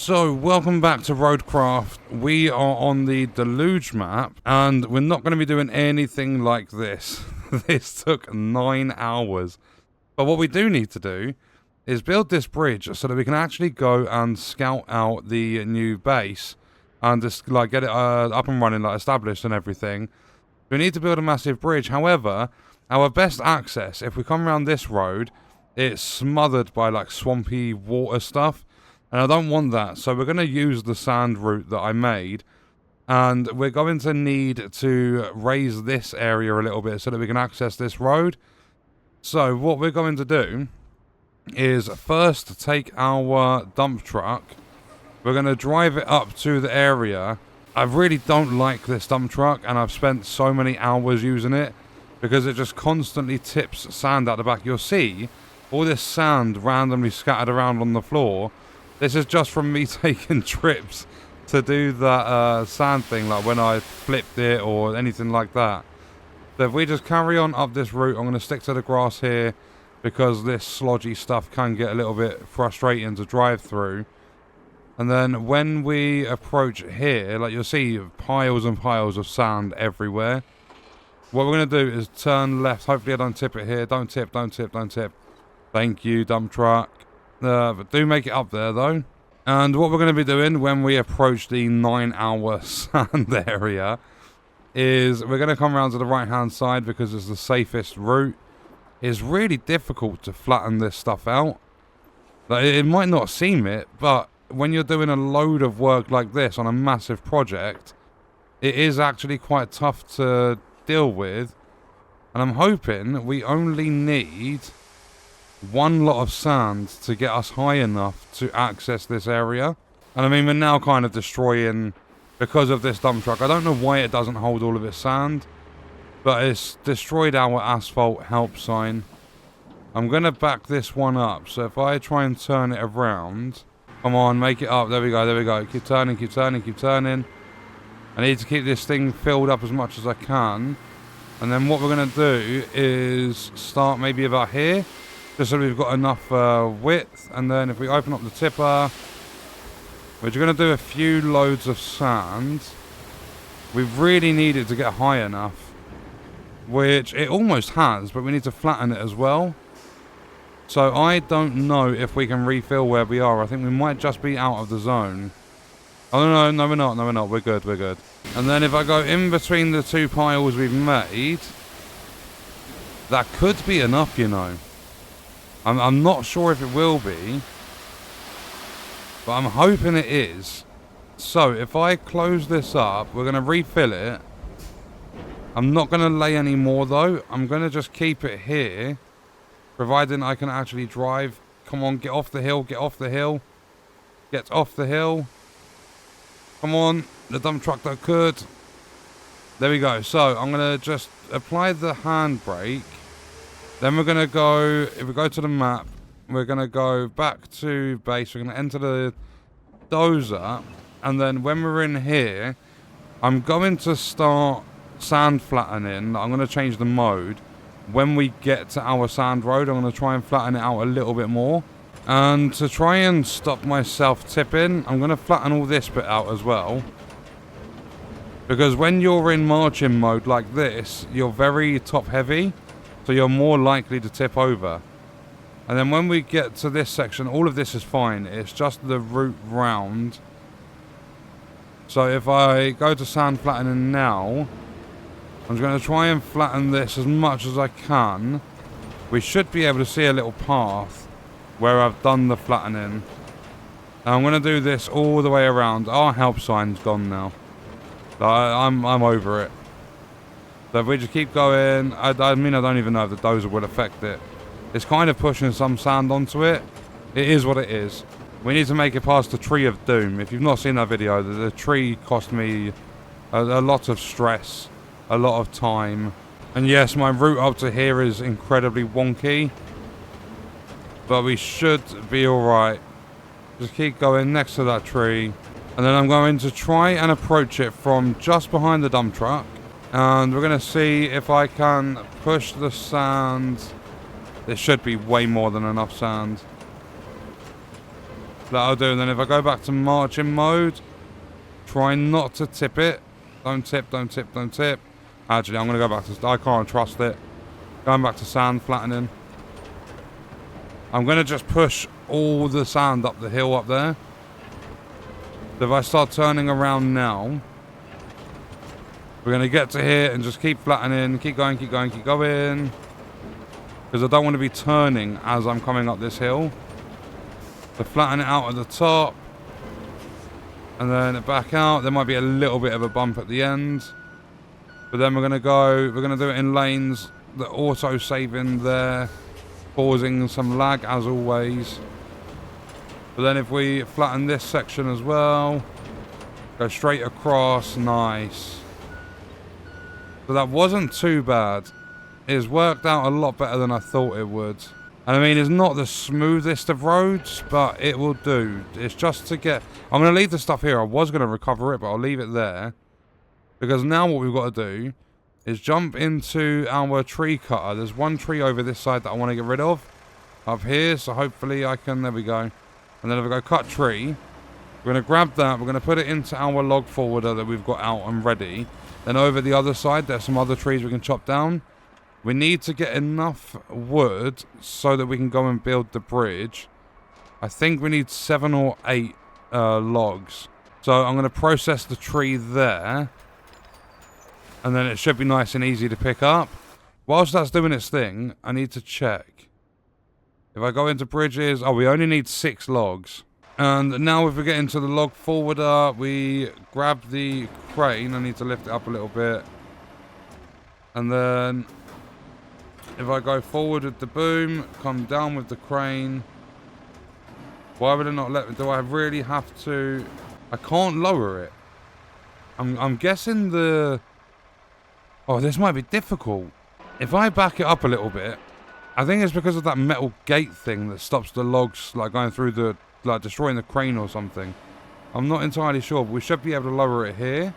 So, welcome back to Roadcraft. We are on the Deluge map, and we're not going to be doing anything like this. This took 9 hours. But what we do need to do is build this bridge so that we can actually go and scout out the new base and just like get it up and running, like established and everything. We need to build a massive bridge. However, our best access, if we come around this road, it's smothered by like swampy water stuff. And I don't want that, so we're going to use the sand route that I made. And we're going to need to raise this area a little bit so that we can access this road. So what we're going to do is first take our dump truck. We're going to drive it up to the area. I really don't like this dump truck, and I've spent so many hours using it because it just constantly tips sand out the back. You'll see all this sand randomly scattered around on the floor. This is just from me taking trips to do that sand thing, like when I flipped it or anything like that. So if we just carry on up this route, I'm going to stick to the grass here because this slodgy stuff can get a little bit frustrating to drive through. And then when we approach here, like you'll see piles and piles of sand everywhere. What we're going to do is turn left. Hopefully I don't tip it here. Don't tip, don't tip, don't tip. Thank you, dump truck. But do make it up there though. And what we're going to be doing when we approach the 9-hour sand area is we're going to come around to the right hand side because it's the safest route. It's really difficult to flatten this stuff out. Like, it might not seem it, but when you're doing a load of work like this on a massive project, it is actually quite tough to deal with. And I'm hoping we only need one lot of sand to get us high enough to access this area. And I mean, we're now kind of destroying, because of this dump truck, I don't know why it doesn't hold all of its sand, but it's destroyed our asphalt help sign. I'm going to back this one up, so if I try and turn it around, come on, make it up, there we go, there we go, keep turning, keep turning, keep turning. I need to keep this thing filled up as much as I can, and then what we're going to do is start maybe about here, just so we've got enough width. And then if we open up the tipper, we're just going to do a few loads of sand. We really need it to get high enough, which it almost has, but we need to flatten it as well. So I don't know if we can refill where we are. I think we might just be out of the zone. Oh no, no we're not, no we're not, we're good, we're good. And then if I go in between the two piles we've made, that could be enough, you know. I'm not sure if it will be, but I'm hoping it is. So if I close this up, we're going to refill it. I'm not going to lay any more though. I'm going to just keep it here, providing I can actually drive. Come on, get off the hill, get off the hill. Get off the hill. Come on, the dump truck that could. There we go. So I'm going to just apply the handbrake. Then we're going to go, if we go to the map, we're going to go back to base. We're going to enter the dozer. And then when we're in here, I'm going to start sand flattening. I'm going to change the mode. When we get to our sand road, I'm going to try and flatten it out a little bit more. And to try and stop myself tipping, I'm going to flatten all this bit out as well. Because when you're in marching mode like this, you're very top heavy. So you're more likely to tip over. And then when we get to this section, all of this is fine. It's just the route round. So if I go to sand flattening now, I'm just going to try and flatten this as much as I can. We should be able to see a little path where I've done the flattening. And I'm going to do this all the way around. Our help sign's gone now. I'm over it. So if we just keep going, I mean, I don't even know if the dozer will affect it. It's kind of pushing some sand onto it. It is what it is. We need to make it past the Tree of Doom. If you've not seen that video, the tree cost me a lot of stress, a lot of time. And yes, my route up to here is incredibly wonky. But we should be alright. Just keep going next to that tree. And then I'm going to try and approach it from just behind the dump truck. And we're going to see if I can push the sand. There should be way more than enough sand. That'll do. And then if I go back to marching mode, try not to tip it. Don't tip, don't tip, don't tip. Actually, I'm going to go back to... I can't trust it. Going back to sand flattening. I'm going to just push all the sand up the hill up there. So if I start turning around now, we're going to get to here and just keep flattening. Keep going, keep going, keep going. Because I don't want to be turning as I'm coming up this hill. So flatten it out at the top. And then back out. There might be a little bit of a bump at the end. But then we're going to do it in lanes that auto saving there, causing some lag as always. But then if we flatten this section as well, go straight across, nice. So that wasn't too bad. It's worked out a lot better than I thought it would. And I mean, it's not the smoothest of roads, but it will do. It's just to get... I'm going to leave the stuff here. I was going to recover it, but I'll leave it there. Because now what we've got to do is jump into our tree cutter. There's one tree over this side that I want to get rid of. Up here, so hopefully I can... There we go. And then if I go cut tree, we're going to grab that. We're going to put it into our log forwarder that we've got out and ready. Then over the other side, there's some other trees we can chop down. We need to get enough wood so that we can go and build the bridge. I think we need 7 or 8 logs. So I'm going to process the tree there. And then it should be nice and easy to pick up. Whilst that's doing its thing, I need to check. If I go into bridges... Oh, we only need 6 logs. And now if we get into the log forwarder, we grab the crane. I need to lift it up a little bit. And then... if I go forward with the boom, come down with the crane. Why would it not let me? Do I really have to... I can't lower it. I'm guessing the... Oh, this might be difficult. If I back it up a little bit, I think it's because of that metal gate thing that stops the logs like going through the... like destroying the crane or something. I'm not entirely sure, but we should be able to lower it here.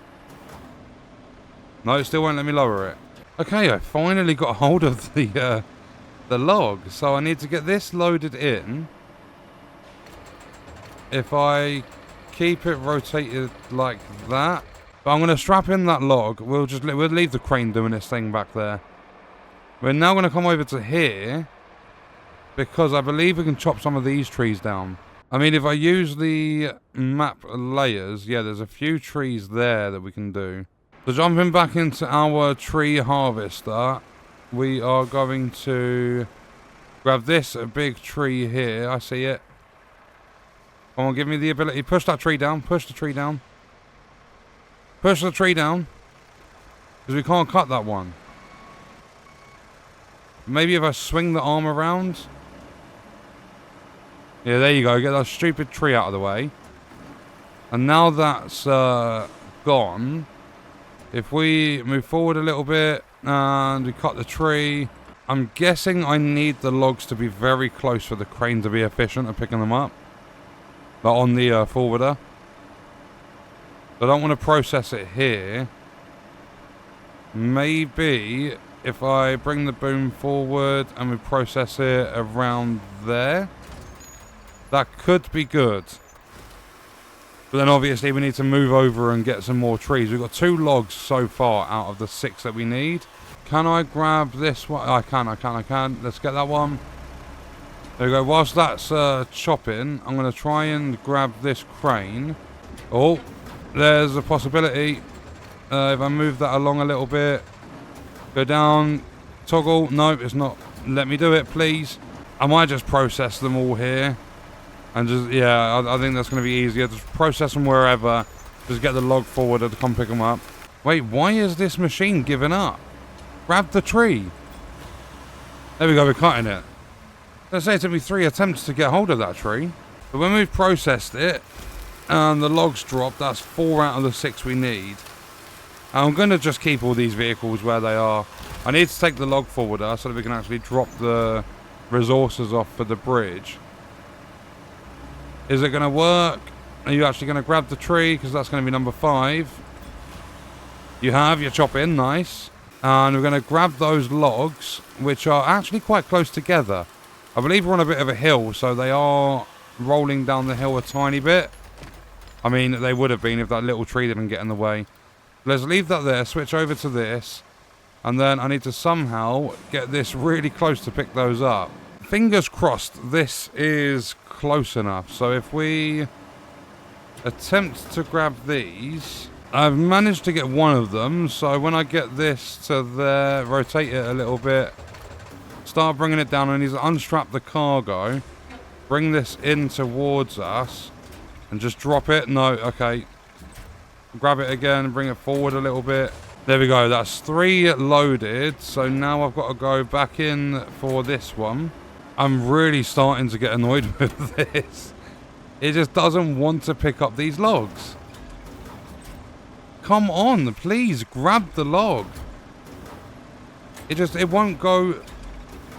No, it still won't let me lower it. Okay, I finally got hold of the log. So I need to get this loaded in. If I keep it rotated like that. But I'm going to strap in that log. We'll leave the crane doing its thing back there. We're now going to come over to here. Because I believe we can chop some of these trees down. I mean, if I use the map layers, yeah, there's a few trees there that we can do. So jumping back into our tree harvester, we are going to grab this big tree here. I see it. Come on, give me the ability. Push that tree down. Push the tree down. Push the tree down. Because we can't cut that one. Maybe if I swing the arm around. Yeah, there you go. Get that stupid tree out of the way. And now that's gone. If we move forward a little bit and we cut the tree, I'm guessing I need the logs to be very close for the crane to be efficient at picking them up. But on the forwarder. I don't want to process it here. Maybe if I bring the boom forward and we process it around there, that could be good. But then obviously we need to move over and get some more trees. We've got 2 logs so far out of the 6 that we need. Can I grab this one? I can. Let's get that one. There we go. Whilst that's chopping, I'm going to try and grab this crane. Oh, there's a possibility. If I move that along a little bit. Go down. Toggle. No, it's not. Let me do it, please. I might just process them all here. And just, yeah, I think that's going to be easier. Just process them wherever. Just get the log forwarder to come pick them up. Wait, why is this machine giving up? Grab the tree. There we go, we're cutting it. Let's say it took me 3 attempts to get hold of that tree. But when we've processed it, and the logs dropped, that's 4 out of the 6 we need. And I'm going to just keep all these vehicles where they are. I need to take the log forwarder so that we can actually drop the resources off for the bridge. Is it going to work? Are you actually going to grab the tree? Because that's going to be number 5. You have. You're chopping. Nice. And we're going to grab those logs, which are actually quite close together. I believe we're on a bit of a hill, so they are rolling down the hill a tiny bit. I mean, they would have been if that little tree didn't get in the way. Let's leave that there, switch over to this, and then I need to somehow get this really close to pick those up. Fingers crossed this is close enough. So if we attempt to grab these, I've managed to get one of them. So when I get this to there, rotate it a little bit, start bringing it down, I need to unstrap the cargo, bring this in towards us, and just drop it. No, okay. Grab it again, bring it forward a little bit. There we go, that's 3 loaded. So now I've got to go back in for this one. I'm really starting to get annoyed with this. It just doesn't want to pick up these logs. Come on, please grab the log. It won't go.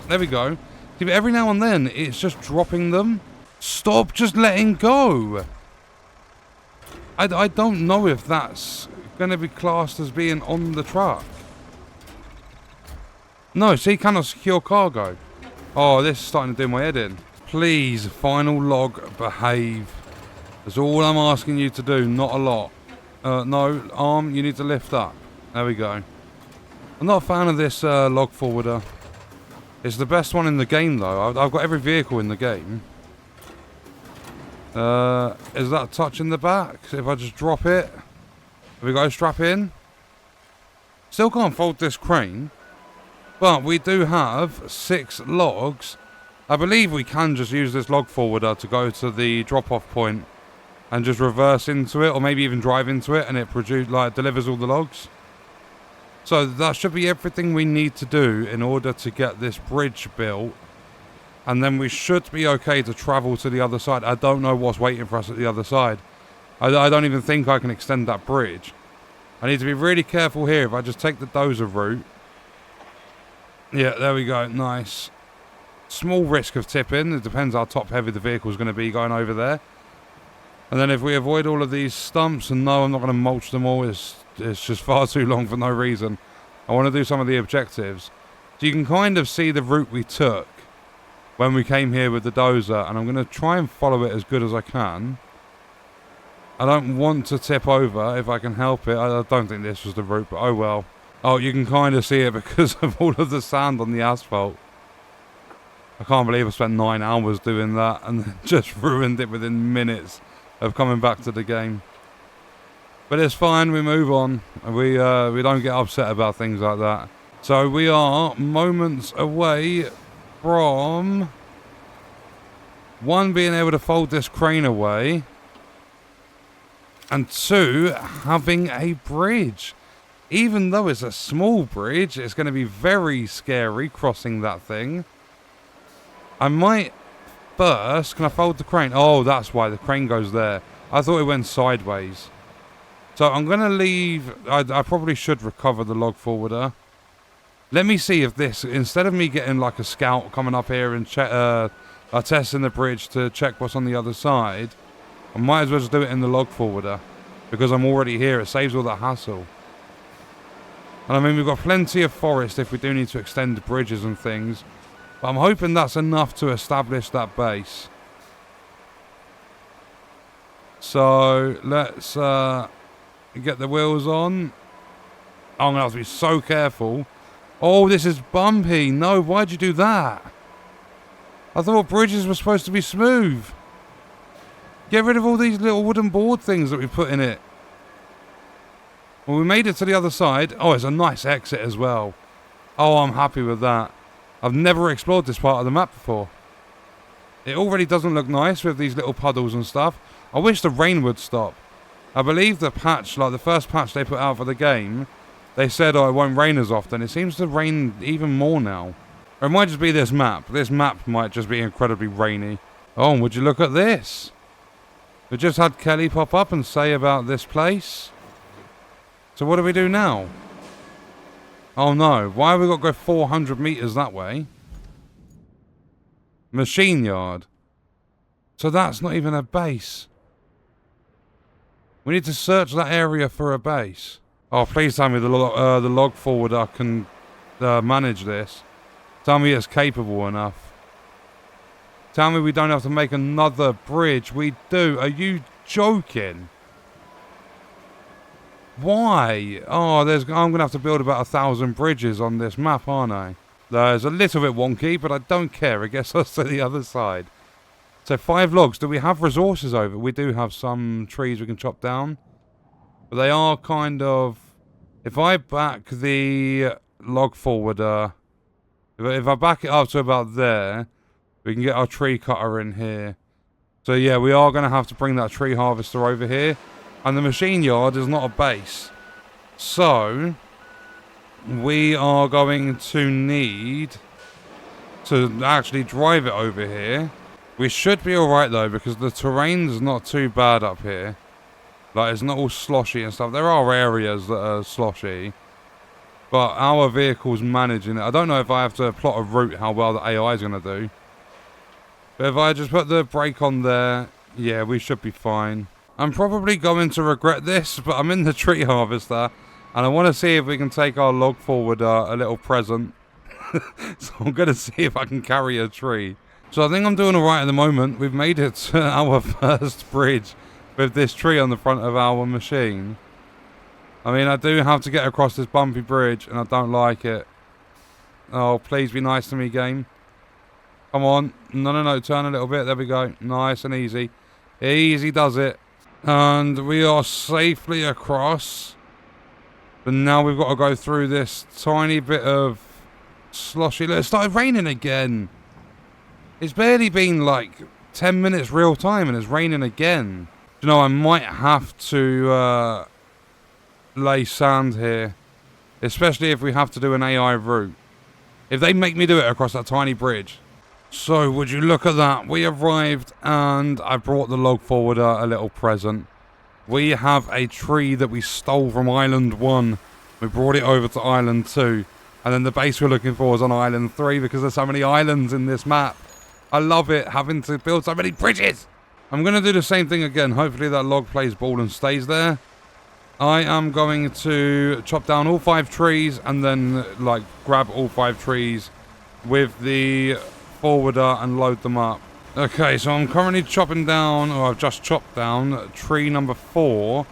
There we go. See, but every now and then it's just dropping them. Stop just letting go. I don't know if that's going to be classed as being on the truck. No, see, cannot secure cargo. Oh, this is starting to do my head in. Please, final log, behave. That's all I'm asking you to do, not a lot. No, arm, you need to lift up. There we go. I'm not a fan of this log forwarder. It's the best one in the game, though. I've got every vehicle in the game. Is that touching the back? If I just drop it. There we go, strap in. Still can't fold this crane. But we do have 6 logs. I believe we can just use this log forwarder to go to the drop-off point and just reverse into it, or maybe even drive into it, and it delivers all the logs. So that should be everything we need to do in order to get this bridge built. And then we should be okay to travel to the other side. I don't know what's waiting for us at the other side. I don't even think I can extend that bridge. I need to be really careful here. If I just take the dozer route. Yeah, there we go. Nice. Small risk of tipping. It depends how top heavy the vehicle is going to be going over there. And then if we avoid all of these stumps, and no, I'm not going to mulch them all. It's just far too long for no reason. I want to do some of the objectives. So you can kind of see the route we took when we came here with the dozer, and I'm going to try and follow it as good as I can. I don't want to tip over if I can help it. I don't think this was the route, but oh well. Oh, you can kind of see it because of all of the sand on the asphalt. I can't believe I spent 9 hours doing that and just ruined it within minutes of coming back to the game. But it's fine, we move on. We don't get upset about things like that. So we are moments away from 1, being able to fold this crane away, and 2, having a bridge. Even though it's a small bridge, it's going to be very scary crossing that thing. I might first... Can I fold the crane? Oh, that's why the crane goes there. I thought it went sideways. So I'm going to leave... I probably should recover the log forwarder. Let me see if this... Instead of me getting like a scout coming up here and testing the bridge to check what's on the other side, I might as well just do it in the log forwarder. Because I'm already here. It saves all that hassle. And I mean, we've got plenty of forest if we do need to extend bridges and things. But I'm hoping that's enough to establish that base. So, let's get the wheels on. I'm going to have to be so careful. Oh, this is bumpy. No, why'd you do that? I thought bridges were supposed to be smooth. Get rid of all these little wooden board things that we put in it. Well, we made it to the other side. Oh, it's a nice exit as well. Oh, I'm happy with that. I've never explored this part of the map before. It already doesn't look nice with these little puddles and stuff. I wish the rain would stop. I believe the patch, like the first patch they put out for the game, they said, oh, it won't rain as often. It seems to rain even more now. Or it might just be this map. This map might just be incredibly rainy. Oh, and would you look at this? We just had Kelly pop up and say about this place. So what do we do now? Oh no, why have we got to go 400 meters that way? Machine yard. So that's not even a base. We need to search that area for a base. Oh, please tell me the log forwarder can Manage this. Tell me it's capable enough. Tell me we don't have to make another bridge. We do. Are you joking? Why? Oh, I'm going to have to build about 1,000 bridges on this map, aren't I? There's a little bit wonky, but I don't care. I guess I'll to the other side. So 5 logs. Do we have resources over? We do have some trees we can chop down. But they are kind of... If I back the log forwarder... If I back it up to about there, we can get our tree cutter in here. So yeah, we are going to have to bring that tree harvester over here. And the machine yard is not a base. So... we are going to need to actually drive it over here. We should be alright though, because the terrain's not too bad up here. Like, it's not all sloshy and stuff. There are areas that are sloshy, but our vehicle's managing it. I don't know if I have to plot a route how well the AI is going to do. But if I just put the brake on there, yeah, we should be fine. I'm probably going to regret this, but I'm in the tree harvester. And I want to see if we can take our log forward a little present. So I'm going to see if I can carry a tree. So I think I'm doing alright at the moment. We've made it to our first bridge with this tree on the front of our machine. I mean, I do have to get across this bumpy bridge and I don't like it. Oh, please be nice to me, game. Come on. No. Turn a little bit. There we go. Nice and easy. Easy does it. And we are safely across. But now we've got to go through this tiny bit of sloshy... Look, it started raining again. It's barely been like 10 minutes real time and it's raining again. You know, I might have to lay sand here. Especially if we have to do an AI route. If they make me do it across that tiny bridge. So, would you look at that? We arrived and I brought the log forwarder a little present. We have a tree that we stole from Island 1. We brought it over to Island 2. And then the base we're looking for is on Island 3 because there's so many islands in this map. I love it, having to build so many bridges. I'm going to do the same thing again. Hopefully that log plays ball and stays there. I am going to chop down all 5 trees and then like grab all 5 trees with the forwarder and load them up. Okay, so I'm currently chopping down, or I've just chopped down tree number 4.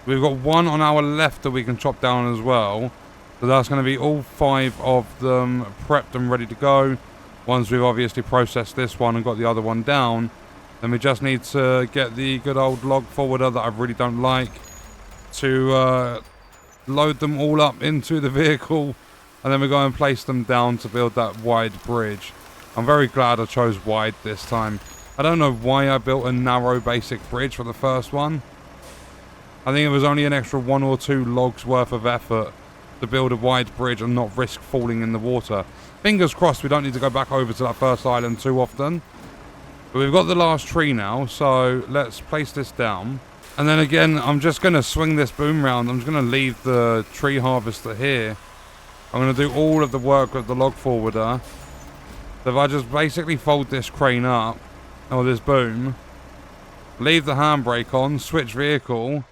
We've got 1 on our left that we can chop down as well. So that's going to be all 5 of them prepped and ready to go. Once we've obviously processed this one and got the other one down, then we just need to get the good old log forwarder that I really don't like to load them all up into the vehicle, and then we go and place them down to build that wide bridge. I'm very glad I chose wide this time. I don't know why I built a narrow basic bridge for the first one. I think it was only an extra 1 or 2 logs worth of effort to build a wide bridge and not risk falling in the water. Fingers crossed we don't need to go back over to that first island too often. But we've got the last tree now, so let's place this down. And then again, I'm just going to swing this boom round. I'm just going to leave the tree harvester here. I'm going to do all of the work with the log forwarder. So if I just basically fold this crane up, or this boom, leave the handbrake on, switch vehicle,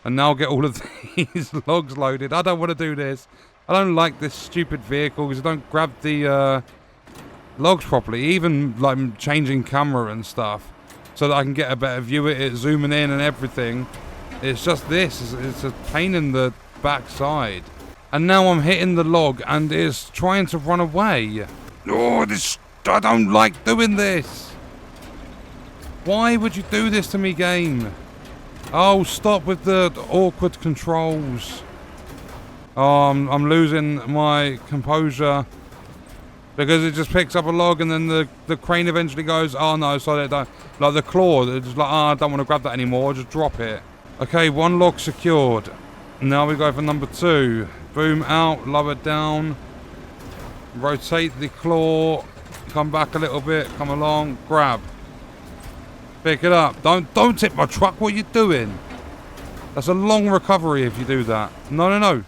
and now get all of these logs loaded. I don't want to do this. I don't like this stupid vehicle because I don't grab the logs properly. Even like changing camera and stuff so that I can get a better view of it, zooming in and everything. It's just this. It's a pain in the backside. And now I'm hitting the log and it's trying to run away. Oh, I don't like doing this. Why would you do this to me, game? Oh, stop with the awkward controls. Oh, I'm losing my composure because it just picks up a log and then the crane eventually goes, oh no, sorry, don't. Like the claw, it's just like, I don't want to grab that anymore, just drop it. Okay, 1 log secured. Now we go for number 2. Boom out, lower down, rotate the claw, come back a little bit, come along, grab. Pick it up. Don't tip my truck, what are you doing? That's a long recovery if you do that. No.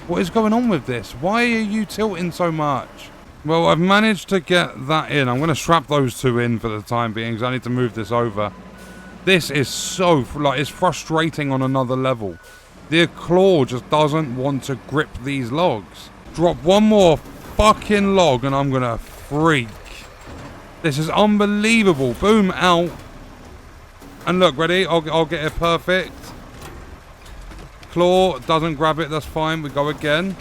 What is going on with this? Why are you tilting so much? Well, I've managed to get that in. I'm going to strap those 2 in for the time being because I need to move this over. This is so, like, it's frustrating on another level. The claw just doesn't want to grip these logs. Drop 1 more fucking log and I'm going to freak. This is unbelievable. Boom, out. And look, ready? I'll get it perfect. Claw doesn't grab it. That's fine. We go again.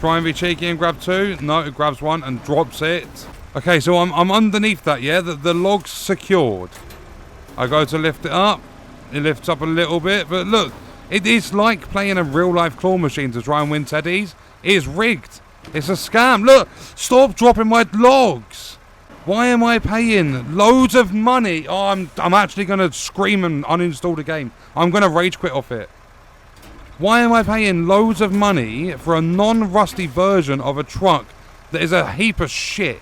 Try and be cheeky and grab two. No, it grabs one and drops it. Okay, so I'm underneath that, yeah? The log's secured. I go to lift it up. It lifts up a little bit. But look, it is like playing a real-life claw machine to try and win teddies. It is rigged. It's a scam. Look, stop dropping my logs. Why am I paying loads of money? Oh, I'm actually going to scream and uninstall the game. I'm going to rage quit off it. Why am I paying loads of money for a non-rusty version of a truck that is a heap of shit?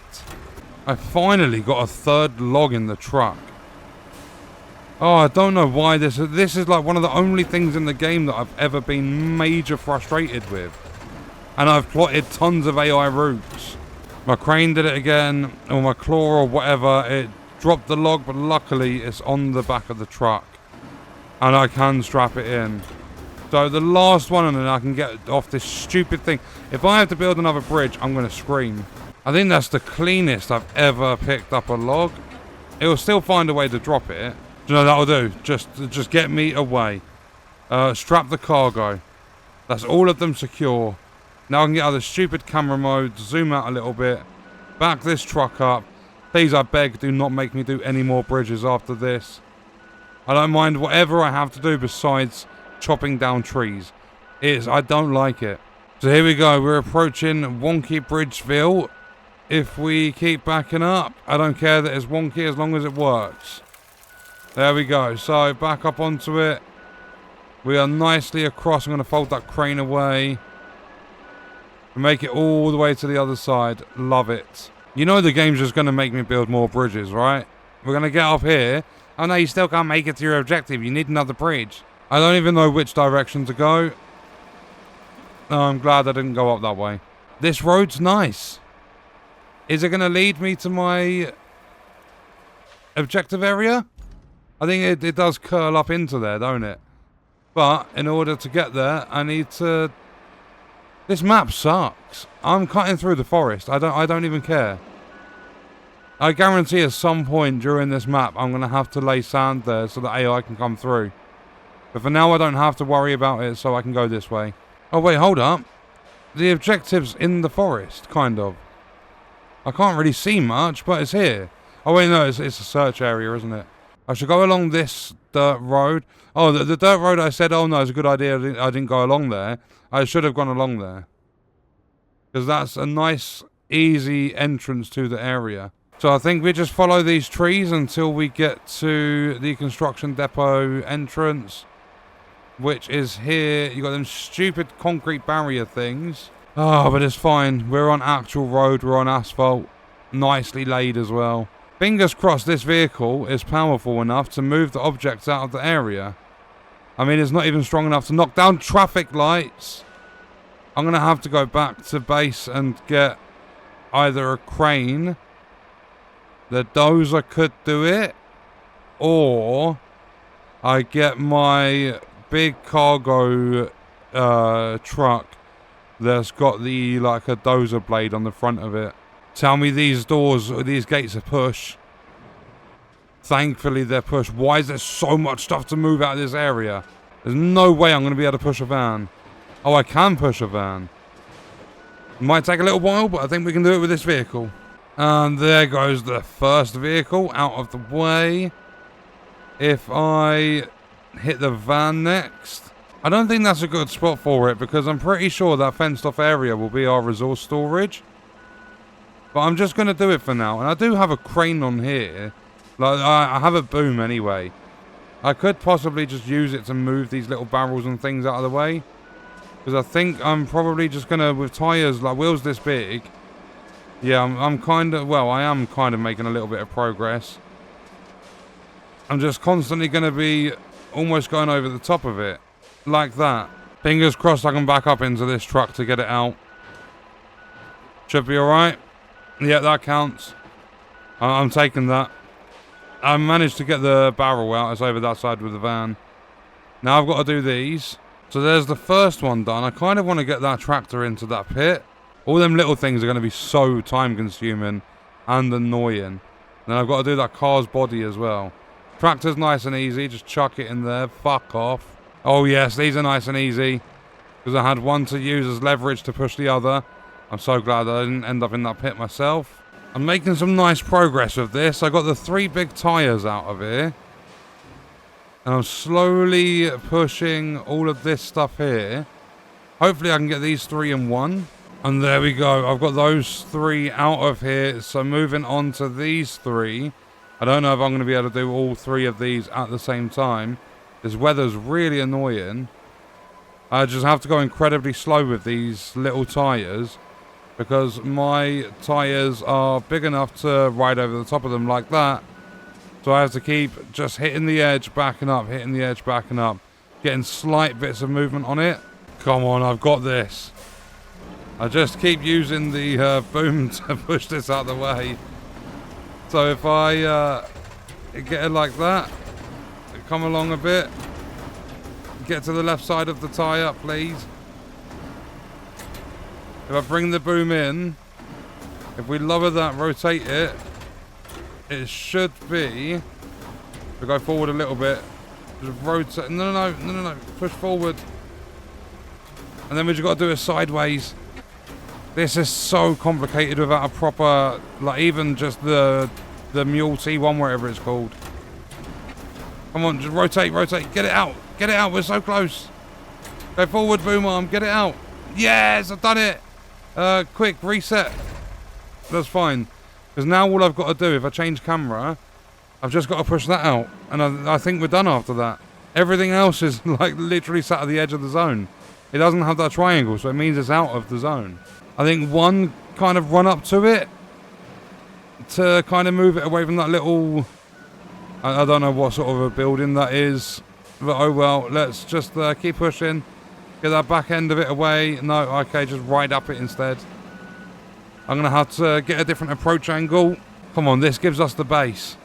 I finally got a third log in the truck. Oh, I don't know why this is like one of the only things in the game that I've ever been major frustrated with. And I've plotted tons of AI routes. My crane did it again, or my claw or whatever. It dropped the log, but luckily it's on the back of the truck. And I can strap it in. So the last one, and then I can get off this stupid thing. If I have to build another bridge, I'm going to scream. I think that's the cleanest I've ever picked up a log. It will still find a way to drop it. You know, that'll do. Just get me away. Strap the cargo. That's all of them secure. Now I can get out of the stupid camera mode, zoom out a little bit, back this truck up. Please, I beg, do not make me do any more bridges after this. I don't mind whatever I have to do besides chopping down trees. I don't like it. So here we go. We're approaching Wonky Bridgeville. If we keep backing up, I don't care that it's wonky as long as it works. There we go. So back up onto it. We are nicely across. I'm going to fold that crane away. Make it all the way to the other side. Love it. You know the game's just going to make me build more bridges, right? We're going to get up here. Oh no, you still can't make it to your objective. You need another bridge. I don't even know which direction to go. No, I'm glad I didn't go up that way. This road's nice. Is it going to lead me to my objective area? I think it does curl up into there, don't it? But in order to get there, I need to... This map sucks. I'm cutting through the forest. I don't even care. I guarantee at some point during this map I'm going to have to lay sand there so that AI can come through. But for now I don't have to worry about it, so I can go this way. Oh wait, hold up. The objective's in the forest, kind of. I can't really see much, but it's here. Oh wait, no, it's a search area, isn't it? I should go along this dirt road. Oh, the dirt road I said, oh no, it's a good idea. I didn't go along there. I should have gone along there. Because that's a nice, easy entrance to the area. So I think we just follow these trees until we get to the construction depot entrance. Which is here. You got them stupid concrete barrier things. Oh, but it's fine. We're on actual road. We're on asphalt. Nicely laid as well. Fingers crossed this vehicle is powerful enough to move the objects out of the area. I mean, it's not even strong enough to knock down traffic lights. I'm going to have to go back to base and get either a crane. The dozer could do it. Or I get my big cargo truck that's got the like a dozer blade on the front of it. Tell me these gates are push. Thankfully they're push. Why is there so much stuff to move out of this area? There's no way I'm going to be able to push a van. Oh, I can push a van. It might take a little while, but I think we can do it with this vehicle. And there goes the first vehicle out of the way. If I hit the van next. I don't think that's a good spot for it because I'm pretty sure that fenced off area will be our resource storage. But I'm just going to do it for now. And I do have a crane on here. Like I have a boom anyway. I could possibly just use it to move these little barrels and things out of the way. Because I think I'm probably just going to, with tyres, like wheels this big. Yeah, I'm kind of, well, I am kind of making a little bit of progress. I'm just constantly going to be almost going over the top of it. Like that. Fingers crossed I can back up into this truck to get it out. Should be alright. Yeah, that counts. I'm taking that. I managed to get the barrel out. It's over that side with the van. Now I've got to do these. So there's the first one done. I kind of want to get that tractor into that pit. All them little things are going to be so time consuming and annoying. And then I've got to do that car's body as well. Tractor's nice and easy. Just chuck it in there. Fuck off. Oh yes, these are nice and easy. Because I had one to use as leverage to push the other. I'm so glad I didn't end up in that pit myself. I'm making some nice progress with this. I got the 3 big tyres out of here. And I'm slowly pushing all of this stuff here. Hopefully I can get these 3 in one. And there we go. I've got those 3 out of here. So moving on to these 3. I don't know if I'm going to be able to do all 3 of these at the same time. This weather's really annoying. I just have to go incredibly slow with these little tyres. Because my tyres are big enough to ride over the top of them like that. So I have to keep just hitting the edge, backing up, hitting the edge, backing up. Getting slight bits of movement on it. Come on, I've got this. I just keep using the boom to push this out of the way. So if I get it like that, come along a bit. Get to the left side of the tyre, please. If I bring the boom in, if we lower that, rotate it, it should be, we go forward a little bit, just rotate, no, push forward. And then we just got to do it sideways. This is so complicated without a proper, like even just the mule T1, whatever it's called. Come on, just rotate, get it out, we're so close. Go forward, boom arm, get it out. Yes, I've done it. Quick, reset. That's fine. Because now all I've got to do, if I change camera, I've just got to push that out. And I think we're done after that. Everything else is like literally sat at the edge of the zone. It doesn't have that triangle, so it means it's out of the zone. I think one kind of run up to it to kind of move it away from that little... I don't know what sort of a building that is. But oh well, let's just keep pushing. Get that back end of it away. No, okay, just ride up it instead. I'm going to have to get a different approach angle. Come on, this gives us the base.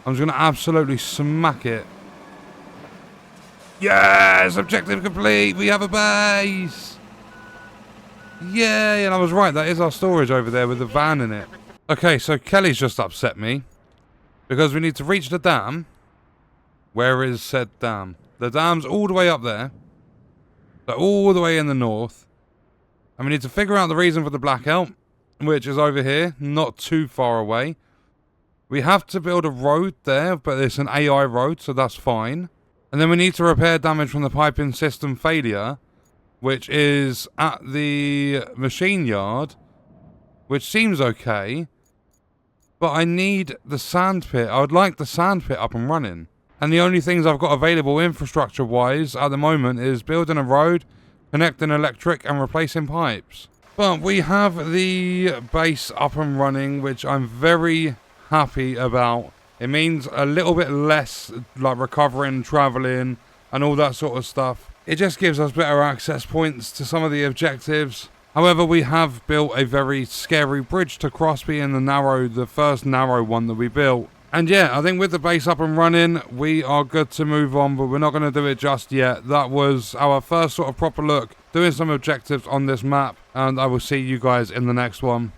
I'm just going to absolutely smack it. Yes! Objective complete! We have a base! Yay! And I was right, that is our storage over there with the van in it. Okay, so Kelly's just upset me. Because we need to reach the dam. Where is said dam? The dam's all the way up there. So all the way in the north. And we need to figure out the reason for the blackout, which is over here, not too far away. We have to build a road there, but it's an AI road, so that's fine. And then we need to repair damage from the piping system failure, which is at the machine yard, which seems okay. But I need the sand pit. I would like the sand pit up and running. And the only things I've got available infrastructure-wise at the moment is building a road, connecting electric, and replacing pipes. But we have the base up and running, which I'm very happy about. It means a little bit less like recovering, travelling, and all that sort of stuff. It just gives us better access points to some of the objectives. However, we have built a very scary bridge to cross, being the first narrow one that we built. And yeah, I think with the base up and running, we are good to move on, but we're not going to do it just yet. That was our first sort of proper look, doing some objectives on this map, and I will see you guys in the next one.